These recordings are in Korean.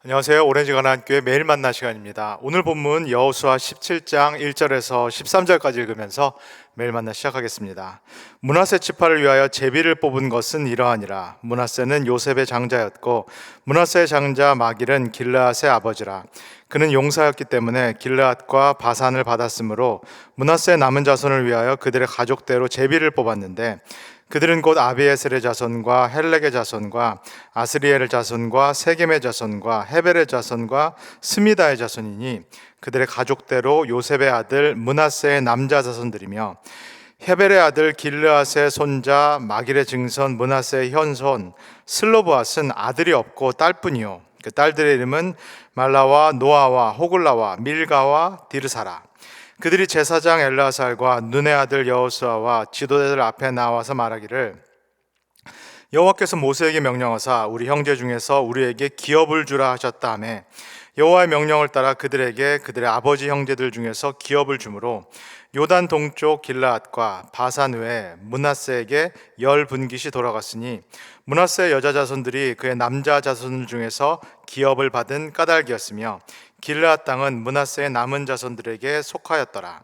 안녕하세요. 오렌지 가나안교회 매일 만나 시간입니다. 오늘 본문 여호수아 17장 1절에서 13절까지 읽으면서 매일 만나 시작하겠습니다. 므낫세 지파를 위하여 제비를 뽑은 것은 이러하니라. 므낫세는 요셉의 장자였고 므낫세의 장자 마길은 길르앗의 아버지라. 그는 용사였기 때문에 길르앗과 바산을 받았으므로 므낫세의 남은 자손을 위하여 그들의 가족대로 제비를 뽑았는데 그들은 곧 아비에셀의 자손과 헬렉의 자손과 아스리엘의 자손과 세겜의 자손과 헤벨의 자손과 스미다의 자손이니 그들의 가족대로 요셉의 아들 므낫세의 남자 자손들이며 헤벨의 아들 길르앗의 손자 마길의 증손 므낫세의 현손 슬로브앗은 아들이 없고 딸뿐이요 그 딸들의 이름은 말라와 노아와 호글라와 밀가와 디르사라. 그들이 제사장 엘라살과 눈의 아들 여호수아와 지도자들 앞에 나와서 말하기를 여호와께서 모세에게 명령하사 우리 형제 중에서 우리에게 기업을 주라 하셨다 하매 여호와의 명령을 따라 그들에게 그들의 아버지 형제들 중에서 기업을 주므로 요단 동쪽 길르앗과 바산 외에 므낫세에게 10분깃이 돌아갔으니 므낫세의 여자 자손들이 그의 남자 자손 중에서 기업을 받은 까닭이었으며 길르앗 땅은 므낫세의 남은 자손들에게 속하였더라.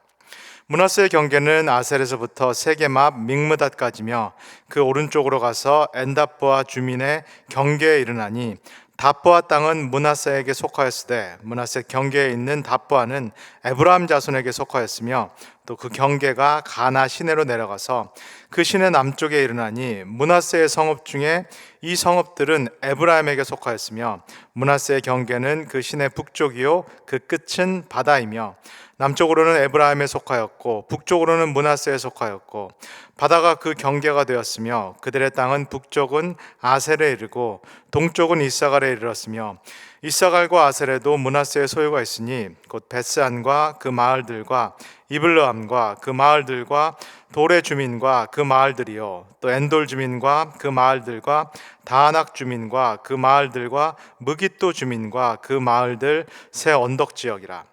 므낫세의 경계는 아셀에서부터 세겜 앞 믹므닷까지며 그 오른쪽으로 가서 엔답보아 주민의 경계에 이르나니 답보아 땅은 므낫세에게 속하였으되 므낫세 경계에 있는 답보아는 에브라임 자손에게 속하였으며 또 그 경계가 가나 시내로 내려가서 그 시내 남쪽에 이르나니 므낫세의 성읍 중에 이 성읍들은 에브라임에게 속하였으며 므낫세의 경계는 그 시내 북쪽이요 그 끝은 바다이며 남쪽으로는 에브라임에 속하였고 북쪽으로는 므낫세에 속하였고 바다가 그 경계가 되었으며 그들의 땅은 북쪽은 아셀에 이르고 동쪽은 이사갈에 이르렀으며 이사갈과 아셀에도 므낫세의 소유가 있으니 곧 베스안과 그 마을들과 이블르함과 그 마을들과 돌의 주민과 그 마을들이요 또 엔돌 주민과 그 마을들과 다낙 주민과 그 마을들과 무깃도 주민과 그 마을들 새 언덕 지역이라.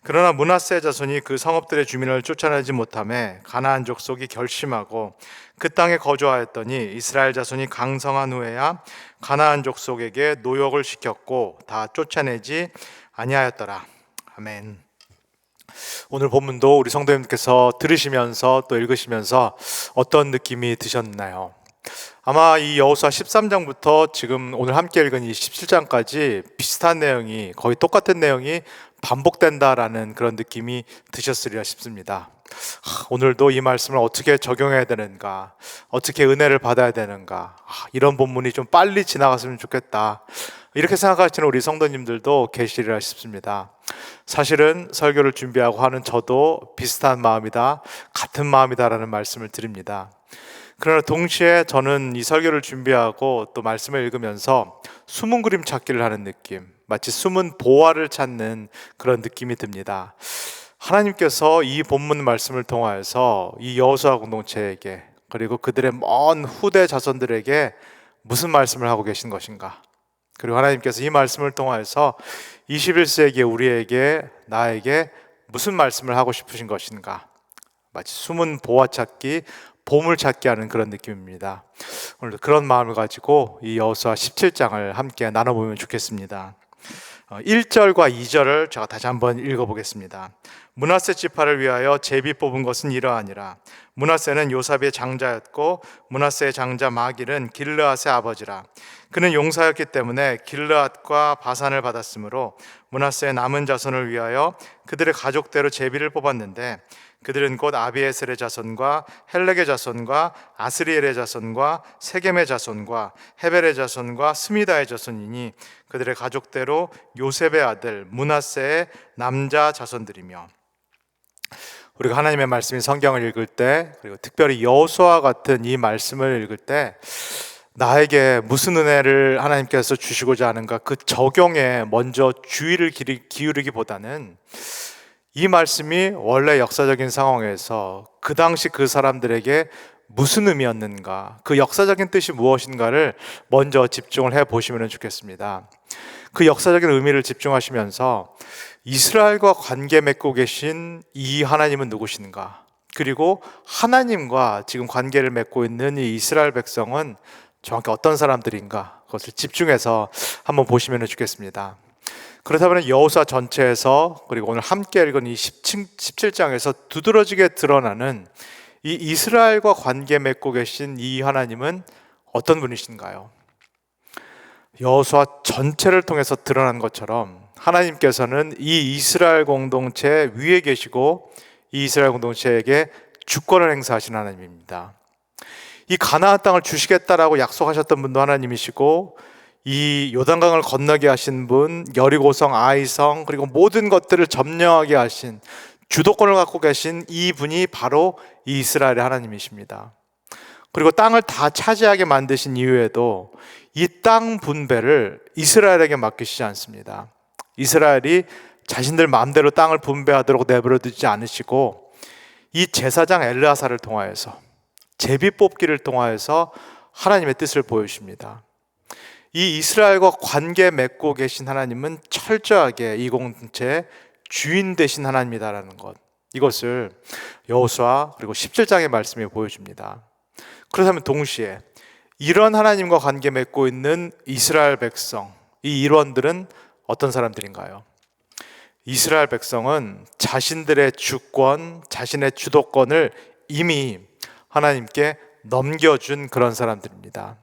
그러나 므낫세 자손이 그 성읍들의 주민을 쫓아내지 못하매 가나안 족속이 결심하고 그 땅에 거주하였더니 이스라엘 자손이 강성한 후에야 가나안 족속에게 노역을 시켰고 다 쫓아내지 아니하였더라. 아멘. 오늘 본문도 우리 성도님께서 들으시면서 또 읽으시면서 어떤 느낌이 드셨나요? 아마 이 여호수아 13장부터 지금 오늘 함께 읽은 이 17장까지 비슷한 내용이 거의 똑같은 내용이 반복된다라는 그런 느낌이 드셨으리라 싶습니다. 오늘도 이 말씀을 어떻게 적용해야 되는가, 어떻게 은혜를 받아야 되는가, 이런 본문이 좀 빨리 지나갔으면 좋겠다, 이렇게 생각하시는 우리 성도님들도 계시리라 싶습니다. 사실은 설교를 준비하고 하는 저도 비슷한 마음이다, 같은 마음이다라는 말씀을 드립니다. 그러나 동시에 저는 이 설교를 준비하고 또 말씀을 읽으면서 숨은 그림 찾기를 하는 느낌, 마치 숨은 보화를 찾는 그런 느낌이 듭니다. 하나님께서 이 본문 말씀을 통하여서 이 여호수아 공동체에게 그리고 그들의 먼 후대 자손들에게 무슨 말씀을 하고 계신 것인가? 그리고 하나님께서 이 말씀을 통하여서 21세기 우리에게, 나에게 무슨 말씀을 하고 싶으신 것인가? 마치 숨은 보화 찾기, 보물 찾기 하는 그런 느낌입니다. 오늘도 그런 마음을 가지고 이 여호수아 17장을 함께 나눠보면 좋겠습니다. 1절과 2절을 제가 다시 한번 읽어보겠습니다. 므낫세 지파를 위하여 제비 뽑은 것은 이러하니라. 므낫세는 요삽의 장자였고 므낫세의 장자 마길은 길르앗의 아버지라. 그는 용사였기 때문에 길르앗과 바산을 받았으므로 므낫세의 남은 자손을 위하여 그들의 가족대로 제비를 뽑았는데 그들은 곧 아비에셀의 자손과 헬렉의 자손과 아스리엘의 자손과 세겜의 자손과 헤벨의 자손과 스미다의 자손이니 그들의 가족대로 요셉의 아들 므낫세의 남자 자손들이며. 우리가 하나님의 말씀인 성경을 읽을 때, 그리고 특별히 여호수아 같은 이 말씀을 읽을 때 나에게 무슨 은혜를 하나님께서 주시고자 하는가, 그 적용에 먼저 주의를 기울이기보다는 이 말씀이 원래 역사적인 상황에서 그 당시 그 사람들에게 무슨 의미였는가, 그 역사적인 뜻이 무엇인가를 먼저 집중을 해보시면 좋겠습니다. 그 역사적인 의미를 집중하시면서 이스라엘과 관계 맺고 계신 이 하나님은 누구신가, 그리고 하나님과 지금 관계를 맺고 있는 이 이스라엘 백성은 정확히 어떤 사람들인가, 그것을 집중해서 한번 보시면 좋겠습니다. 그렇다면 여호수아 전체에서 그리고 오늘 함께 읽은 이 17장에서 두드러지게 드러나는 이 이스라엘과 관계 맺고 계신 이 하나님은 어떤 분이신가요? 여호수아 전체를 통해서 드러난 것처럼 하나님께서는 이 이스라엘 공동체 위에 계시고 이 이스라엘 공동체에게 주권을 행사하신 하나님입니다. 이 가나안 땅을 주시겠다라고 약속하셨던 분도 하나님이시고, 이 요단강을 건너게 하신 분, 여리고성, 아이성, 그리고 모든 것들을 점령하게 하신, 주도권을 갖고 계신 이 분이 바로 이 이스라엘의 하나님이십니다. 그리고 땅을 다 차지하게 만드신 이후에도 이 땅 분배를 이스라엘에게 맡기시지 않습니다. 이스라엘이 자신들 마음대로 땅을 분배하도록 내버려 두지 않으시고, 이 제사장 엘르아사를 통하여서, 제비 뽑기를 통하여서 하나님의 뜻을 보여주십니다. 이 이스라엘과 관계 맺고 계신 하나님은 철저하게 이 공동체의 주인 되신 하나님이다라는 것, 이것을 여호수아 그리고 17장의 말씀이 보여줍니다. 그렇다면 동시에 이런 하나님과 관계 맺고 있는 이스라엘 백성, 이 일원들은 어떤 사람들인가요? 이스라엘 백성은 자신들의 주권, 자신의 주도권을 이미 하나님께 넘겨준 그런 사람들입니다.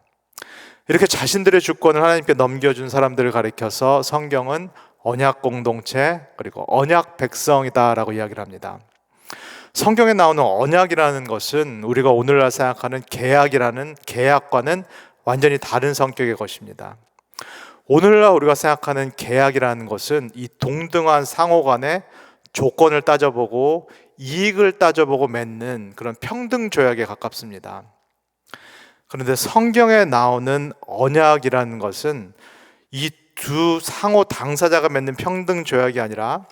이렇게 자신들의 주권을 하나님께 넘겨준 사람들을 가리켜서 성경은 언약 공동체 그리고 언약 백성이다라고 이야기를 합니다. 성경에 나오는 언약이라는 것은 우리가 오늘날 생각하는 계약과는 완전히 다른 성격의 것입니다. 오늘날 우리가 생각하는 계약이라는 것은 이 동등한 상호 간의 조건을 따져보고 이익을 따져보고 맺는 그런 평등 조약에 가깝습니다. 그런데 성경에 나오는 언약이라는 것은 이 두 상호 당사자가 맺는 평등 조약이 아니라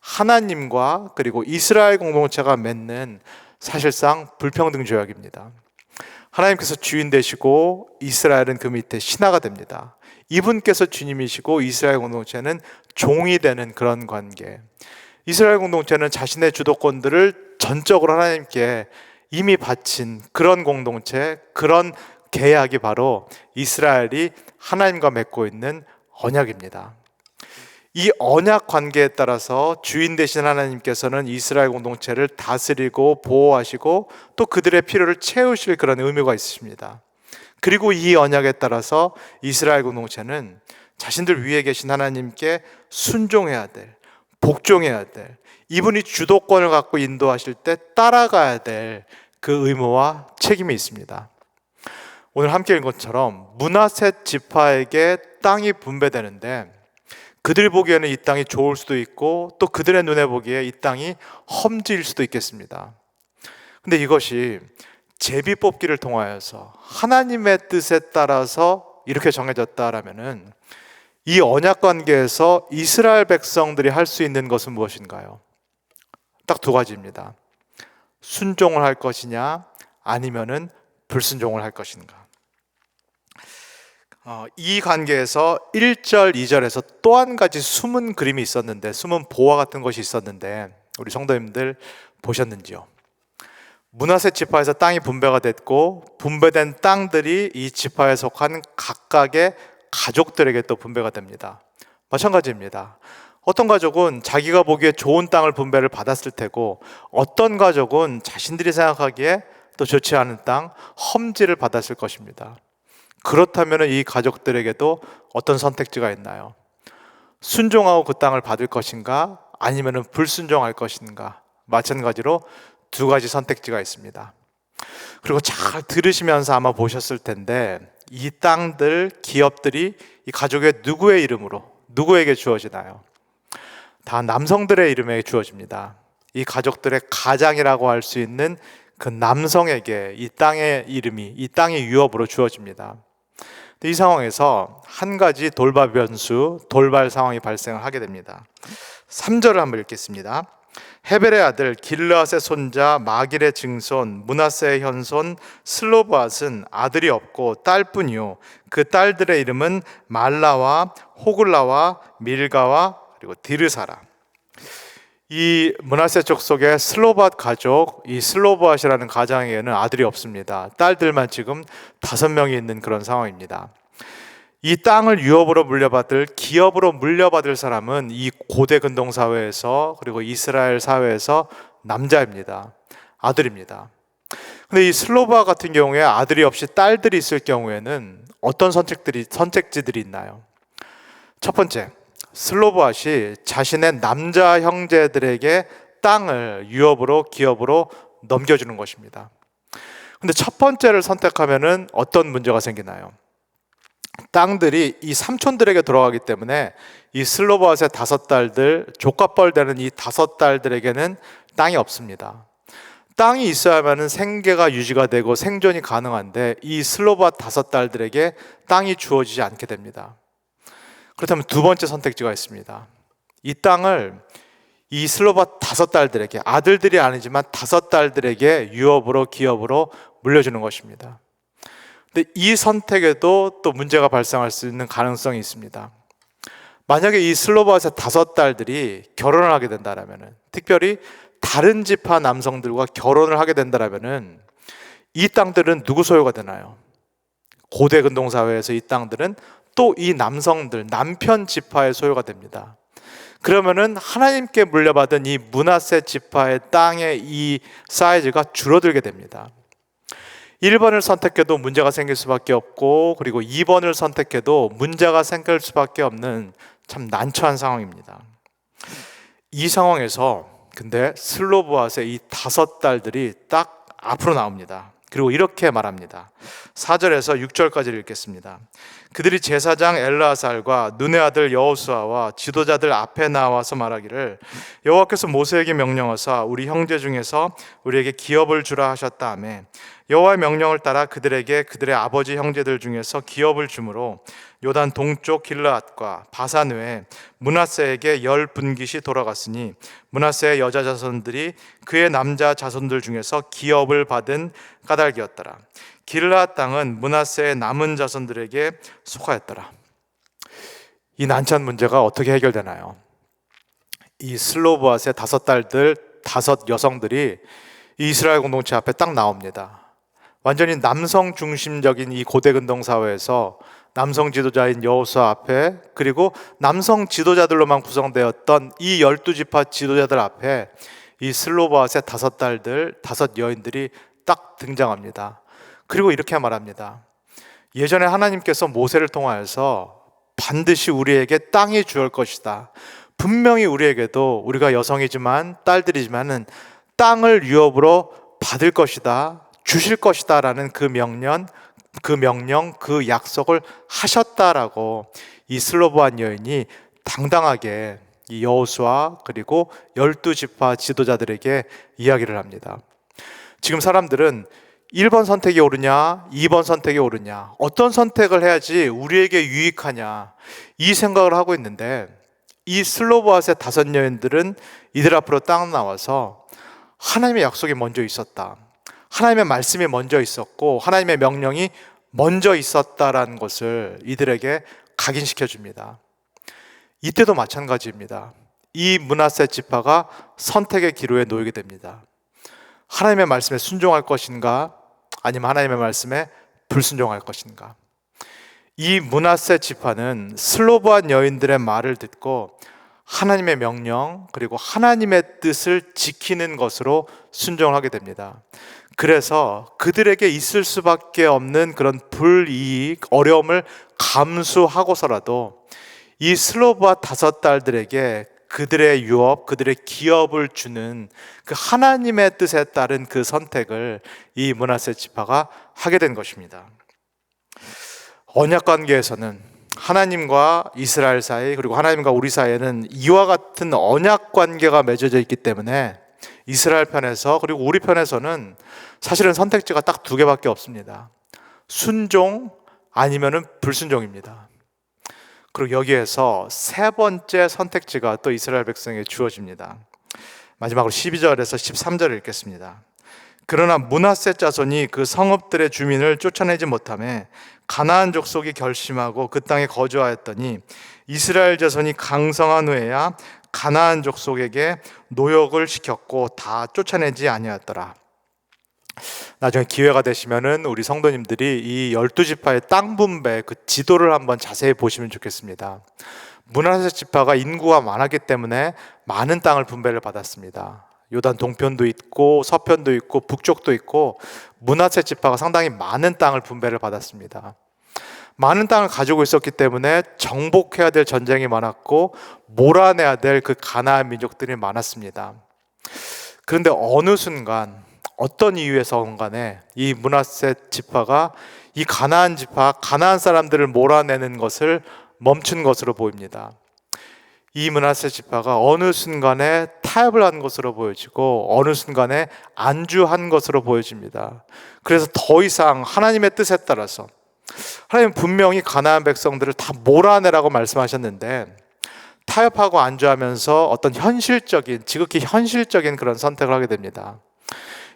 하나님과 그리고 이스라엘 공동체가 맺는 사실상 불평등 조약입니다. 하나님께서 주인 되시고 이스라엘은 그 밑에 신하가 됩니다. 이분께서 주님이시고 이스라엘 공동체는 종이 되는 그런 관계. 이스라엘 공동체는 자신의 주도권들을 전적으로 하나님께 이미 바친 그런 공동체, 그런 계약이 바로 이스라엘이 하나님과 맺고 있는 언약입니다. 이 언약 관계에 따라서 주인 되신 하나님께서는 이스라엘 공동체를 다스리고 보호하시고 또 그들의 필요를 채우실 그런 의무가 있으십니다. 그리고 이 언약에 따라서 이스라엘 공동체는 자신들 위에 계신 하나님께 순종해야 될, 복종해야 될, 이분이 주도권을 갖고 인도하실 때 따라가야 될 그 의무와 책임이 있습니다. 오늘 함께 읽은 것처럼 므낫세 지파에게 땅이 분배되는데 그들 보기에는 이 땅이 좋을 수도 있고 또 그들의 눈에 보기에 이 땅이 험지일 수도 있겠습니다. 근데 이것이 제비 뽑기를 통하여서 하나님의 뜻에 따라서 이렇게 정해졌다라면은 이 언약 관계에서 이스라엘 백성들이 할 수 있는 것은 무엇인가요? 딱 두 가지입니다. 순종을 할 것이냐 아니면은 불순종을 할 것인가. 이 관계에서 1절, 2절에서 또 한 가지 숨은 그림이 있었는데, 숨은 보화 같은 것이 있었는데 우리 성도님들 보셨는지요? 므낫세 지파에서 땅이 분배가 됐고 분배된 땅들이 이 지파에 속한 각각의 가족들에게 또 분배가 됩니다. 마찬가지입니다. 어떤 가족은 자기가 보기에 좋은 땅을 분배를 받았을 테고 어떤 가족은 자신들이 생각하기에 또 좋지 않은 땅, 험지를 받았을 것입니다. 그렇다면 이 가족들에게도 어떤 선택지가 있나요? 순종하고 그 땅을 받을 것인가 아니면 불순종할 것인가? 마찬가지로 두 가지 선택지가 있습니다. 그리고 잘 들으시면서 아마 보셨을 텐데 이 땅들, 기업들이 이 가족의 누구의 이름으로, 누구에게 주어지나요? 다 남성들의 이름에 주어집니다. 이 가족들의 가장이라고 할 수 있는 그 남성에게 이 땅의 이름이, 이 땅의 유업으로 주어집니다. 이 상황에서 한 가지 돌발 변수, 돌발 상황이 발생을 하게 됩니다. 3절을 한번 읽겠습니다. 헤벨의 아들 길르앗의 손자 마길의 증손 므낫세의 현손 슬로브앗은 아들이 없고 딸뿐이요 그 딸들의 이름은 말라와 호글라와 밀가와 그리고 디르사라. 이 므낫세 족속의 슬로브앗 가족, 이 슬로브앗이라는 가장에게는 아들이 없습니다. 딸들만 지금 5명이 있는 그런 상황입니다. 이 땅을 유업으로 물려받을, 기업으로 물려받을 사람은 이 고대 근동 사회에서, 그리고 이스라엘 사회에서 남자입니다. 아들입니다. 근데 이 슬로바 같은 경우에 아들이 없이 딸들이 있을 경우에는 어떤 선택지들이 있나요? 첫 번째, 슬로바시 자신의 남자 형제들에게 땅을 유업으로, 기업으로 넘겨주는 것입니다. 근데 첫 번째를 선택하면은 어떤 문제가 생기나요? 땅들이 이 삼촌들에게 돌아가기 때문에 이 슬로바스의 5딸들, 조카뻘 되는 이 5딸들에게는 땅이 없습니다. 땅이 있어야만 생계가 유지가 되고 생존이 가능한데 이 슬로바 5딸들에게 땅이 주어지지 않게 됩니다. 그렇다면 두 번째 선택지가 있습니다. 이 땅을 이 슬로바 5딸들에게, 아들들이 아니지만 5딸들에게 유업으로, 기업으로 물려주는 것입니다. 근데 이 선택에도 또 문제가 발생할 수 있는 가능성이 있습니다. 만약에 이 슬로바스의 5딸들이 결혼을 하게 된다면, 특별히 다른 지파 남성들과 결혼을 하게 된다면 이 땅들은 누구 소유가 되나요? 고대 근동 사회에서 이 땅들은 또 이 남성들, 남편 지파의 소유가 됩니다. 그러면은 하나님께 물려받은 이 므낫세 지파의 땅의 이 사이즈가 줄어들게 됩니다. 1번을 선택해도 문제가 생길 수밖에 없고, 그리고 2번을 선택해도 문제가 생길 수밖에 없는 참 난처한 상황입니다. 이 상황에서 근데 슬로보앗의 이 5딸들이 딱 앞으로 나옵니다. 그리고 이렇게 말합니다. 4절에서 6절까지 읽겠습니다. 그들이 제사장 엘르아살과 눈의 아들 여호수아와 지도자들 앞에 나와서 말하기를, 여호와께서 모세에게 명령하사 우리 형제 중에서 우리에게 기업을 주라 하셨다 하며, 여호와의 명령을 따라 그들에게 그들의 아버지 형제들 중에서 기업을 주므로 요단 동쪽 길르앗과 바산 외에 므낫세에게 10분깃이 돌아갔으니 므낫세의 여자 자손들이 그의 남자 자손들 중에서 기업을 받은 까닭이었더라. 길르앗 땅은 므낫세의 남은 자손들에게 속하였더라. 이 난처한 문제가 어떻게 해결되나요? 이 슬로보앗의 5딸들, 5 여성들이 이스라엘 공동체 앞에 딱 나옵니다. 완전히 남성 중심적인 이 고대 근동 사회에서 남성 지도자인 여호수아 앞에, 그리고 남성 지도자들로만 구성되었던 이 12지파 지도자들 앞에 이 슬로바스의 5딸들, 5 여인들이 딱 등장합니다. 그리고 이렇게 말합니다. 예전에 하나님께서 모세를 통하여서 반드시 우리에게 땅이 주을 것이다. 분명히 우리에게도, 우리가 여성이지만 딸들이지만은 땅을 유업으로 받을 것이다, 주실 것이다 라는 그 명령, 그 약속을 하셨다라고 이 슬로보안 여인이 당당하게 이 여호수아 그리고 12지파 지도자들에게 이야기를 합니다. 지금 사람들은 1번 선택이 옳으냐, 2번 선택이 옳으냐, 어떤 선택을 해야지 우리에게 유익하냐, 이 생각을 하고 있는데, 이 슬로보앗의 5 여인들은 이들 앞으로 딱 나와서 하나님의 약속이 먼저 있었다, 하나님의 말씀이 먼저 있었고 하나님의 명령이 먼저 있었다라는 것을 이들에게 각인시켜 줍니다. 이때도 마찬가지입니다. 이 므낫세 지파가 선택의 기로에 놓이게 됩니다. 하나님의 말씀에 순종할 것인가, 아니면 하나님의 말씀에 불순종할 것인가. 이 므낫세 지파는 슬로보안 여인들의 말을 듣고 하나님의 명령 그리고 하나님의 뜻을 지키는 것으로 순종을 하게 됩니다. 그래서 그들에게 있을 수밖에 없는 그런 불이익, 어려움을 감수하고서라도 이 슬로바 5딸들에게 그들의 유업, 그들의 기업을 주는 그 하나님의 뜻에 따른 그 선택을 이 므낫세 지파가 하게 된 것입니다. 언약 관계에서는 하나님과 이스라엘 사이, 그리고 하나님과 우리 사이에는 이와 같은 언약 관계가 맺어져 있기 때문에 이스라엘 편에서 그리고 우리 편에서는 사실은 선택지가 딱 2개밖에 없습니다. 순종 아니면은 불순종입니다. 그리고 여기에서 3번째 선택지가 또 이스라엘 백성에게 주어집니다. 마지막으로 12절에서 13절을 읽겠습니다. 그러나 므낫세 자손이 그 성읍들의 주민을 쫓아내지 못하며 가나안 족속이 결심하고 그 땅에 거주하였더니 이스라엘 자손이 강성한 후에야 가나안 족속에게 노역을 시켰고 다 쫓아내지 아니하였더라. 나중에 기회가 되시면은 우리 성도님들이 이 12지파의 땅 분배 그 지도를 한번 자세히 보시면 좋겠습니다. 므낫세 지파가 인구가 많았기 때문에 많은 땅을 분배를 받았습니다. 요단 동편도 있고 서편도 있고 북쪽도 있고 므낫세 지파가 상당히 많은 땅을 분배를 받았습니다. 많은 땅을 가지고 있었기 때문에 정복해야 될 전쟁이 많았고 몰아내야 될 그 가나안 민족들이 많았습니다. 그런데 어느 순간 어떤 이유에서건 간에 이 므낫세 지파가 이 가나안 지파, 가나안 사람들을 몰아내는 것을 멈춘 것으로 보입니다. 이 므낫세 지파가 어느 순간에 타협을 한 것으로 보여지고 어느 순간에 안주한 것으로 보여집니다. 그래서 더 이상 하나님의 뜻에 따라서 하나님 분명히 가나안 백성들을 다 몰아내라고 말씀하셨는데 타협하고 안주하면서 어떤 현실적인, 지극히 현실적인 그런 선택을 하게 됩니다.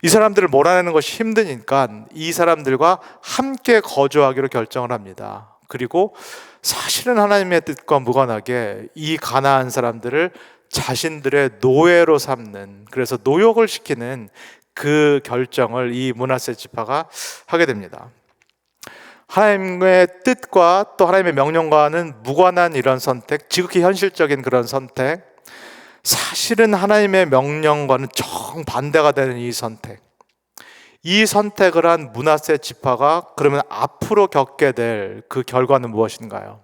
이 사람들을 몰아내는 것이 힘드니까 이 사람들과 함께 거주하기로 결정을 합니다. 그리고 사실은 하나님의 뜻과 무관하게 이 가나안 사람들을 자신들의 노예로 삼는, 그래서 노역을 시키는 그 결정을 이 므낫세 지파가 하게 됩니다. 하나님의 뜻과 또 하나님의 명령과는 무관한 이런 선택, 지극히 현실적인 그런 선택, 사실은 하나님의 명령과는 정반대가 되는 이 선택, 이 선택을 한 므낫세 지파가 그러면 앞으로 겪게 될 그 결과는 무엇인가요?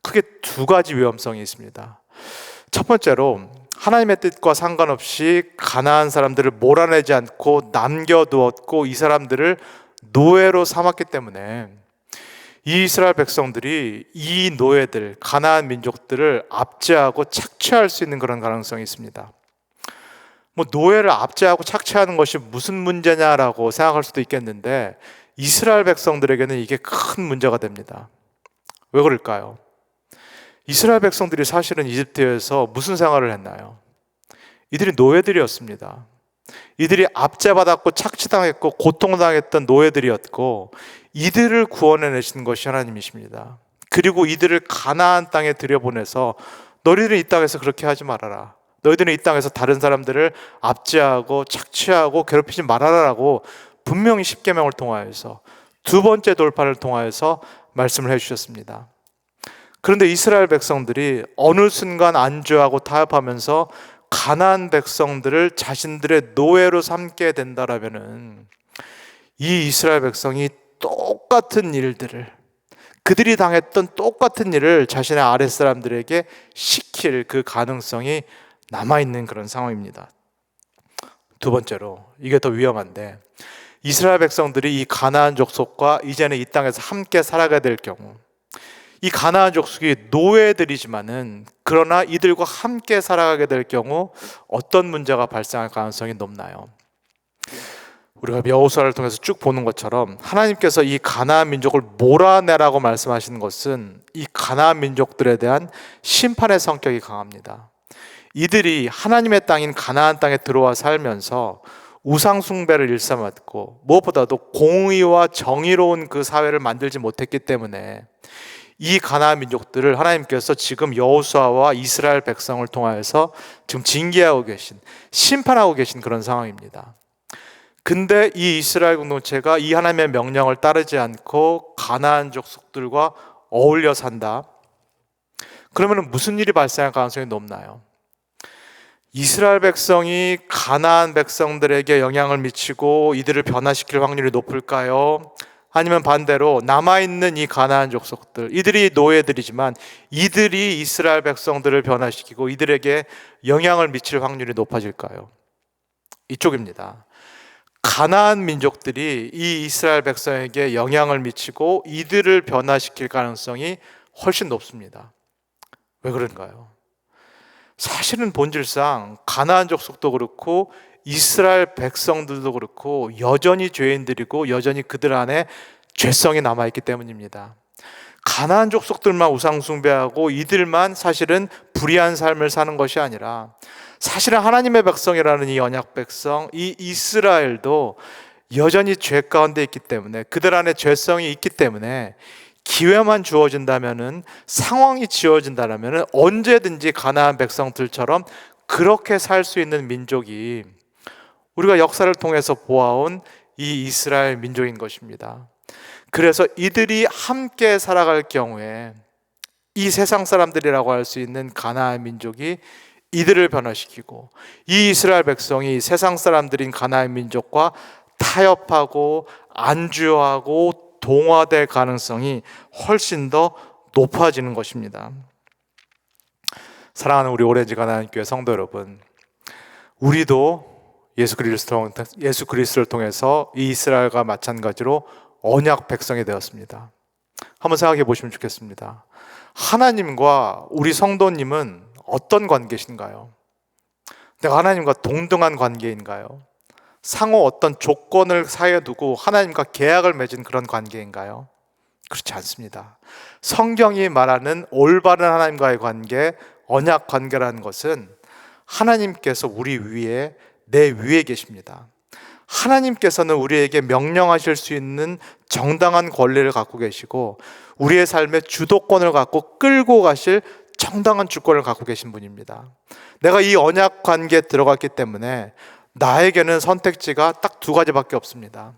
크게 두 가지 위험성이 있습니다. 첫 번째로 하나님의 뜻과 상관없이 가나안 사람들을 몰아내지 않고 남겨두었고 이 사람들을 노예로 삼았기 때문에 이 이스라엘 백성들이 이 노예들, 가나안 민족들을 압제하고 착취할 수 있는 그런 가능성이 있습니다. 노예를 압제하고 착취하는 것이 무슨 문제냐라고 생각할 수도 있겠는데 이스라엘 백성들에게는 이게 큰 문제가 됩니다. 왜 그럴까요? 이스라엘 백성들이 사실은 이집트에서 무슨 생활을 했나요? 이들이 노예들이었습니다. 이들이 압제받았고 착취당했고 고통당했던 노예들이었고 이들을 구원해내신 것이 하나님이십니다. 그리고 이들을 가나안 땅에 들여보내서 너희들은 이 땅에서 그렇게 하지 말아라, 너희들은 이 땅에서 다른 사람들을 압제하고 착취하고 괴롭히지 말아라라고 분명히 십계명을 통하여서 두 번째 돌파를 통하여서 말씀을 해주셨습니다. 그런데 이스라엘 백성들이 어느 순간 안주하고 타협하면서 가나안 백성들을 자신들의 노예로 삼게 된다라면은 이 이스라엘 백성이 똑같은 일들을, 그들이 당했던 똑같은 일을 자신의 아랫사람들에게 시킬 그 가능성이 남아있는 그런 상황입니다. 두 번째로 이게 더 위험한데 이스라엘 백성들이 이 가나안 족속과 이제는 이 땅에서 함께 살아가야 될 경우, 이 가나안 족속이 노예들이지만은 그러나 이들과 함께 살아가게 될 경우 어떤 문제가 발생할 가능성이 높나요? 우리가 여호수아를 통해서 쭉 보는 것처럼 하나님께서 이 가나안 민족을 몰아내라고 말씀하시는 것은 이 가나안 민족들에 대한 심판의 성격이 강합니다. 이들이 하나님의 땅인 가나안 땅에 들어와 살면서 우상 숭배를 일삼았고 무엇보다도 공의와 정의로운 그 사회를 만들지 못했기 때문에 이 가나안 민족들을 하나님께서 지금 여호수아와 이스라엘 백성을 통하여서 지금 징계하고 계신, 심판하고 계신 그런 상황입니다. 근데 이 이스라엘 공동체가 이 하나님의 명령을 따르지 않고 가나안 족속들과 어울려 산다. 그러면 무슨 일이 발생할 가능성이 높나요? 이스라엘 백성이 가나안 백성들에게 영향을 미치고 이들을 변화시킬 확률이 높을까요? 아니면 반대로 남아있는 이 가나안 족속들, 이들이 노예들이지만 이들이 이스라엘 백성들을 변화시키고 이들에게 영향을 미칠 확률이 높아질까요? 이쪽입니다. 가나안 민족들이 이 이스라엘 백성에게 영향을 미치고 이들을 변화시킬 가능성이 훨씬 높습니다. 왜 그런가요? 사실은 본질상 가나안 족속도 그렇고 이스라엘 백성들도 그렇고 여전히 죄인들이고 여전히 그들 안에 죄성이 남아있기 때문입니다. 가나안 족속들만 우상 숭배하고 이들만 사실은 불의한 삶을 사는 것이 아니라 사실은 하나님의 백성이라는 이 언약 백성, 이 이스라엘도 여전히 죄 가운데 있기 때문에, 그들 안에 죄성이 있기 때문에 기회만 주어진다면은, 상황이 지어진다면은 언제든지 가나안 백성들처럼 그렇게 살 수 있는 민족이 우리가 역사를 통해서 보아온 이 이스라엘 민족인 것입니다. 그래서 이들이 함께 살아갈 경우에 이 세상 사람들이라고 할 수 있는 가나안 민족이 이들을 변화시키고, 이 이스라엘 백성이 세상 사람들인 가나안 민족과 타협하고 안주하고 동화될 가능성이 훨씬 더 높아지는 것입니다. 사랑하는 우리 오렌지 가나안 교회 성도 여러분, 우리도 예수 그리스도를 통해서 이 이스라엘과 마찬가지로 언약 백성이 되었습니다. 한번 생각해 보시면 좋겠습니다. 하나님과 우리 성도님은 어떤 관계신가요? 내가 하나님과 동등한 관계인가요? 상호 어떤 조건을 사이에 두고 하나님과 계약을 맺은 그런 관계인가요? 그렇지 않습니다. 성경이 말하는 올바른 하나님과의 관계, 언약 관계라는 것은 하나님께서 우리 위에, 내 위에 계십니다. 하나님께서는 우리에게 명령하실 수 있는 정당한 권리를 갖고 계시고, 우리의 삶의 주도권을 갖고 끌고 가실 정당한 주권을 갖고 계신 분입니다. 내가 이 언약 관계에 들어갔기 때문에 나에게는 선택지가 딱 두 가지밖에 없습니다.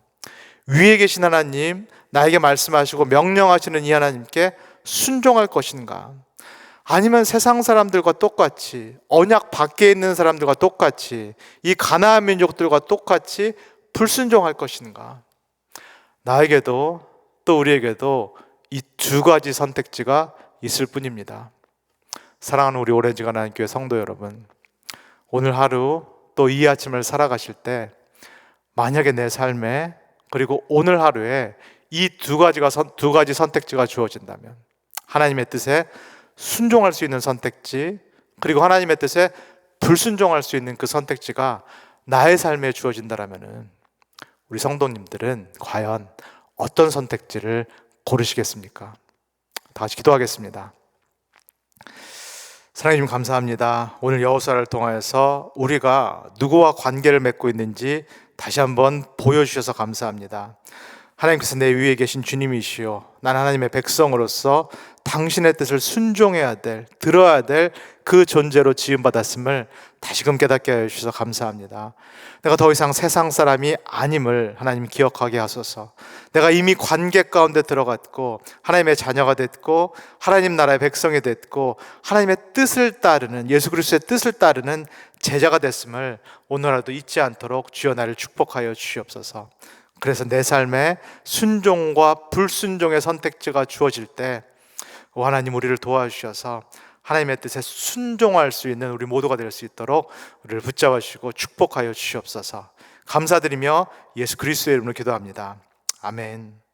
위에 계신 하나님, 나에게 말씀하시고 명령하시는 이 하나님께 순종할 것인가, 아니면 세상 사람들과 똑같이, 언약 밖에 있는 사람들과 똑같이, 이 가나안 민족들과 똑같이 불순종할 것인가. 나에게도 또 우리에게도 이 두 가지 선택지가 있을 뿐입니다. 사랑하는 우리 오렌지 가나안 교회 성도 여러분, 오늘 하루 또 이 아침을 살아가실 때 만약에 내 삶에, 그리고 오늘 하루에 이 두 가지 선택지가 주어진다면, 하나님의 뜻에 순종할 수 있는 선택지, 그리고 하나님의 뜻에 불순종할 수 있는 그 선택지가 나의 삶에 주어진다면, 우리 성도님들은 과연 어떤 선택지를 고르시겠습니까? 다 같이 기도하겠습니다. 하나님 감사합니다. 오늘 여호수아를 통하여서 우리가 누구와 관계를 맺고 있는지 다시 한번 보여주셔서 감사합니다. 하나님께서 내 위에 계신 주님이시오, 난 하나님의 백성으로서 당신의 뜻을 순종해야 될, 들어야 될 그 존재로 지음받았음을 다시금 깨닫게 해주셔서 감사합니다. 내가 더 이상 세상 사람이 아님을 하나님 기억하게 하소서. 내가 이미 관계 가운데 들어갔고 하나님의 자녀가 됐고 하나님 나라의 백성이 됐고 하나님의 뜻을 따르는, 예수 그리스도의 뜻을 따르는 제자가 됐음을 오늘날도 잊지 않도록 주여 나를 축복하여 주시옵소서. 그래서 내 삶에 순종과 불순종의 선택지가 주어질 때 하나님 우리를 도와주셔서 하나님의 뜻에 순종할 수 있는 우리 모두가 될 수 있도록 우리를 붙잡아 주시고 축복하여 주시옵소서. 감사드리며 예수 그리스도의 이름으로 기도합니다. 아멘.